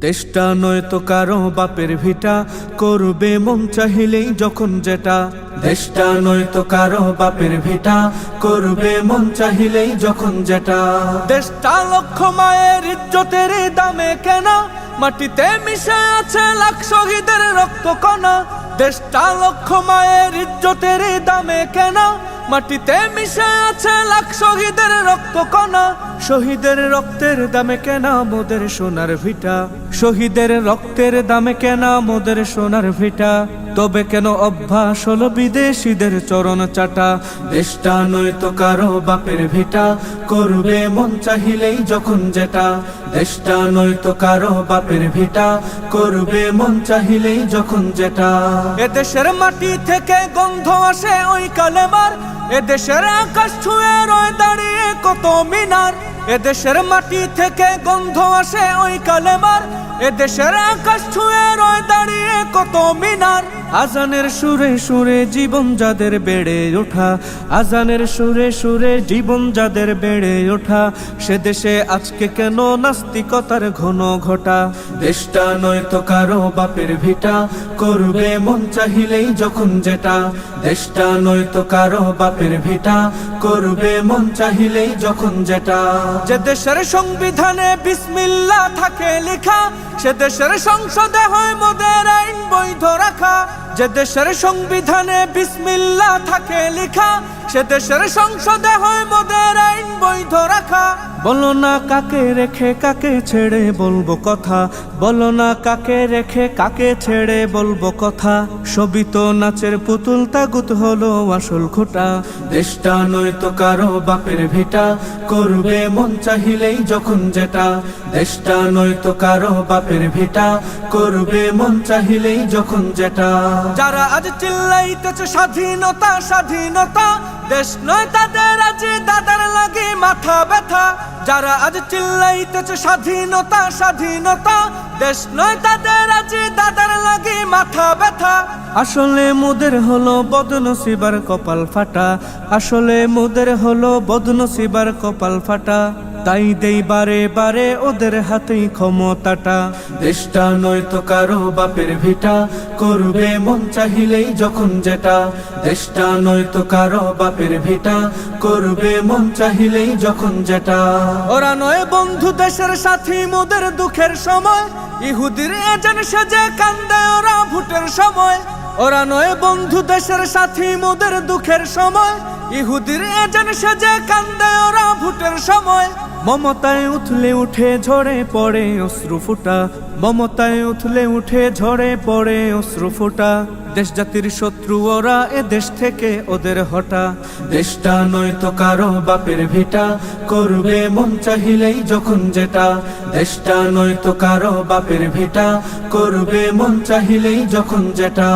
দেশটা নয়তো কারো বাপের ভিটা, করবে মন চাহিলেই যখন যেটা। দেশটা নয়তো কারো বাপের ভিটা, করবে মন চাহিলেই যখন যেটা। দেশটা লক্ষ মায়ের ইজ্জতের দামে কেনা, মাটিতে মিশে আছে লাখ শহীদের রক্ত কণা। দেশটা লক্ষ মায়ের ইজ্জতের দামে কেনা, মাটিতে মিশে আছে লাখ শহীদের রক্ত কণা। শহীদের রক্তের দামে কেনা মোদের সোনার ভিটা, শহীদের রক্তের দামে কেনা মোদের সোনার ভিটা। তবে কেন অভ্যাস হলো বিদেশিদের চরণ চাটা। দেশটা নয়তো কারো বাপের ভিটা, করবে মন চাহিলেই যখন যেটা। দেশটা নয়তো কারো বাপের ভিটা, করবে মন চাহিলেই যখন যেটা। এদেশের মাটি থেকে গন্ধ আসে ওই কালেমার, এদেশের আকাশ ছুঁয়ে রয়ে দাঁড়িয়ে কত মিনার। এদেশের মাটি থেকে গন্ধ আসে ওই কালেমার, এদেশের আকাশ ছুঁয়ে রয়ে দাঁড়িয়ে কত মিনার। আজানের সুরে সুরে জীবন যাদের বেড়ে ওঠা, আজানের সুরে সুরে জীবন যাদের বেড়ে ওঠা। সে দেশে আজকে কেন নাস্তিকতার ঘন ঘটা। দেশটা নয়তো কারো বাপের ভিটা, করবে মন চাহিলেই যখন যেটা। দেশটা নয়তো কারো বাপের ভিটা, করবে মন চাহিলেই যখন যেটা। যে দেশের সংবিধানে বিসমিল্লাহ থাকে লেখা, সে দেশের সংসদে হয় মোদের আইন বৈধ রাখা। যে দেশের সংবিধানে বিসমিল্লাহ থাকে লেখা, সে দেশের সংসদে হয় মোদের আইন বৈধ রাখা। বলো না কাকে রেখে কাকে ছেড়ে বলবো কথা, বলো না কাকে রেখে কাকে ছেড়ে বলবো কথা। সবই তো নাচের পুতুল, তাগুত হলো আসল খোটা। দেশটা নয়তো কারো বাপের ভিটা, করবে মন চাহিলেই যখন যেটা। দেশটা নয়তো কারো বাপের ভিটা, করবে মন চাহিলেই যখন যেটা। যারা আজ চিল্লাইতেছে স্বাধীনতা স্বাধীনতা, দেশ নয় তাদের আজ দাদার লাগে মাথা ব্যথা। যারা আজ চিল্লাইতেছে স্বাধীনতা স্বাধীনতা, দেশ নয় তাদের আজ দাদার লাগে মাথা ব্যথা। আসলে মোদের হলো বদনসিবার কপাল ফাটা, আসলে মোদের হলো বদনসিবার কপাল ফাটা। তাই দেই বারে বারে ওদের হাতেই ক্ষমতাটা। দেশটা নয়তো কারো বাপের ভিটা, করবে মন চাহিলেই যখন যেটা। দেশটা নয়তো কারো বাপের ভিটা, করবে মন চাহিলেই যখন যেটা। ওরা নয় বন্ধু দেশের সাথী মোদের দুঃখের সময়, ইহুদির এজেন্ট সেজে কান্দে ওরা ভোটের সময়। ওরা নয় বন্ধু দেশের সাথী মোদের দুঃখের সময়, ইহুদির এজেন্ট সেজে কান্দে ওরা ভোটের সময়। মমতায় উথলে উঠে ঝরে পড়ে অশ্রু ফুটা, মমতায় উথলে উঠে ঝরে পড়ে অশ্রু ফুটা। দেশ জাতির শত্রু ওরা, এ দেশ থেকে ওদের হটা। দেশটা নয়তো কারো বাপের ভিটা, করবে মন চাহিলেই যখন যেটা। দেশটা নয়তো কারো বাপের ভিটা, করবে মন চাহিলেই যখন যেটা।